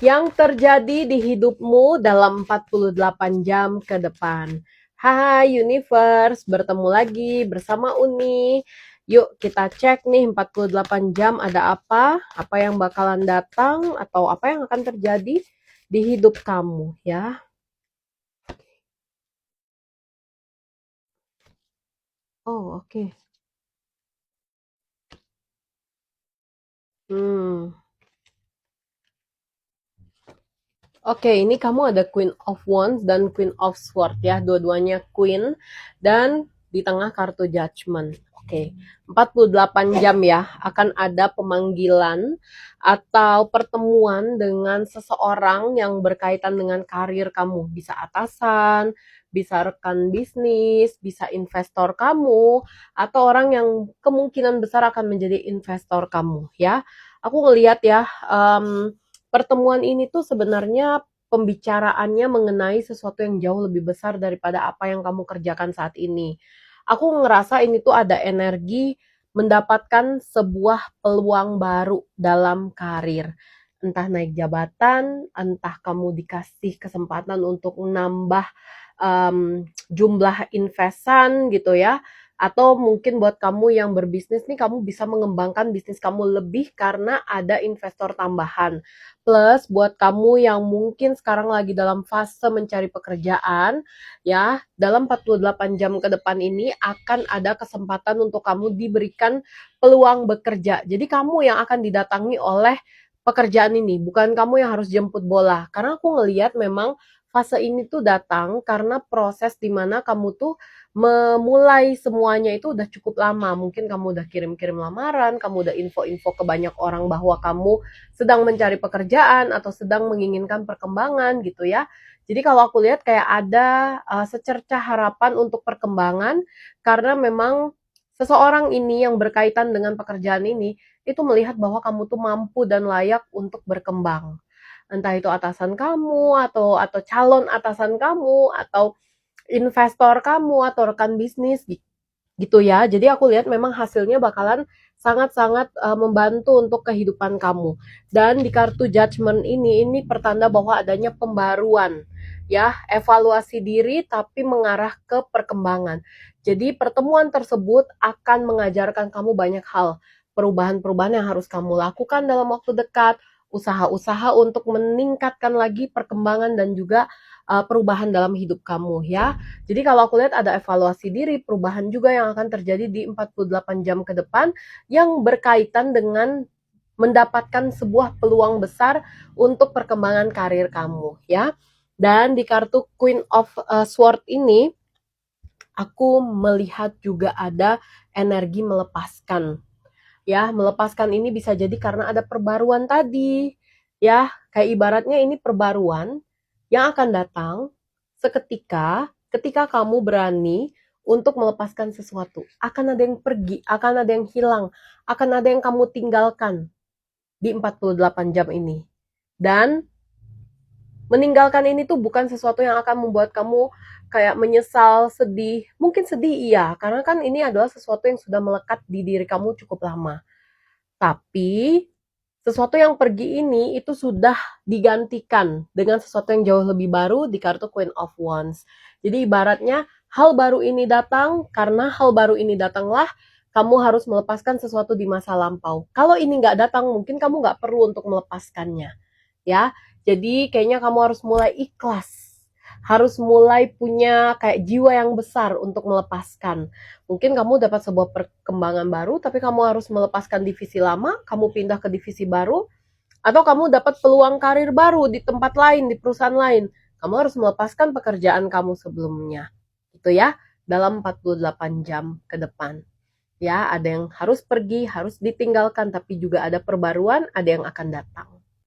yang terjadi di hidupmu dalam 48 jam ke depan. Hai Universe, bertemu lagi bersama Uni. Yuk kita cek nih 48 jam ada apa yang bakalan datang atau apa yang akan terjadi di hidup kamu ya. Oh, oke. Hmm. Oke, ini kamu ada Queen of Wands dan Queen of Swords ya, dua-duanya Queen dan di tengah kartu Judgment. Oke, 48 jam ya, akan ada pemanggilan atau pertemuan dengan seseorang yang berkaitan dengan karir kamu. Bisa atasan, bisa rekan bisnis, bisa investor kamu, atau orang yang kemungkinan besar akan menjadi investor kamu ya. Aku ngelihat ya, pertemuan ini tuh sebenarnya pembicaraannya mengenai sesuatu yang jauh lebih besar daripada apa yang kamu kerjakan saat ini. Aku ngerasa ini tuh ada energi mendapatkan sebuah peluang baru dalam karir. Entah naik jabatan, entah kamu dikasih kesempatan untuk nambah jumlah investan gitu ya, atau mungkin buat kamu yang berbisnis nih, kamu bisa mengembangkan bisnis kamu lebih karena ada investor tambahan. Plus buat kamu yang mungkin sekarang lagi dalam fase mencari pekerjaan, ya, dalam 48 jam ke depan ini akan ada kesempatan untuk kamu diberikan peluang bekerja. Jadi kamu yang akan didatangi oleh pekerjaan ini, bukan kamu yang harus jemput bola. Karena aku ngelihat memang fase ini tuh datang karena proses dimana kamu tuh memulai semuanya itu udah cukup lama. Mungkin kamu udah kirim-kirim lamaran, kamu udah info-info ke banyak orang bahwa kamu sedang mencari pekerjaan atau sedang menginginkan perkembangan gitu ya. Jadi kalau aku lihat kayak ada secercah harapan untuk perkembangan karena memang seseorang ini yang berkaitan dengan pekerjaan ini itu melihat bahwa kamu tuh mampu dan layak untuk berkembang. Entah itu atasan kamu atau calon atasan kamu atau investor kamu atau rekan bisnis gitu ya. Jadi aku lihat memang hasilnya bakalan sangat-sangat membantu untuk kehidupan kamu. Dan di kartu judgment ini pertanda bahwa adanya pembaruan ya, evaluasi diri tapi mengarah ke perkembangan. Jadi pertemuan tersebut akan mengajarkan kamu banyak hal, perubahan-perubahan yang harus kamu lakukan dalam waktu dekat, usaha-usaha untuk meningkatkan lagi perkembangan dan juga perubahan dalam hidup kamu ya. Jadi kalau aku lihat ada evaluasi diri, perubahan juga yang akan terjadi di 48 jam ke depan yang berkaitan dengan mendapatkan sebuah peluang besar untuk perkembangan karir kamu ya. Dan di kartu Queen of Sword ini aku melihat juga ada energi melepaskan. Ya, melepaskan ini bisa jadi karena ada perbaruan tadi. Ya, kayak ibaratnya ini perbaruan yang akan datang seketika ketika kamu berani untuk melepaskan sesuatu. Akan ada yang pergi, akan ada yang hilang, akan ada yang kamu tinggalkan di 48 jam ini. Dan meninggalkan ini tuh bukan sesuatu yang akan membuat kamu kayak menyesal, sedih. Mungkin sedih iya, karena kan ini adalah sesuatu yang sudah melekat di diri kamu cukup lama. Tapi sesuatu yang pergi ini itu sudah digantikan dengan sesuatu yang jauh lebih baru di kartu Queen of Wands. Jadi ibaratnya hal baru ini datang, karena hal baru ini datanglah kamu harus melepaskan sesuatu di masa lampau. Kalau ini nggak datang, mungkin kamu nggak perlu untuk melepaskannya. Ya, jadi kayaknya kamu harus mulai ikhlas. Harus mulai punya kayak jiwa yang besar untuk melepaskan. Mungkin kamu dapat sebuah perkembangan baru, tapi kamu harus melepaskan divisi lama, kamu pindah ke divisi baru, atau kamu dapat peluang karir baru di tempat lain, di perusahaan lain. Kamu harus melepaskan pekerjaan kamu sebelumnya. Itu ya, dalam 48 jam ke depan. Ya, ada yang harus pergi, harus ditinggalkan, tapi juga ada perbaruan, ada yang akan datang.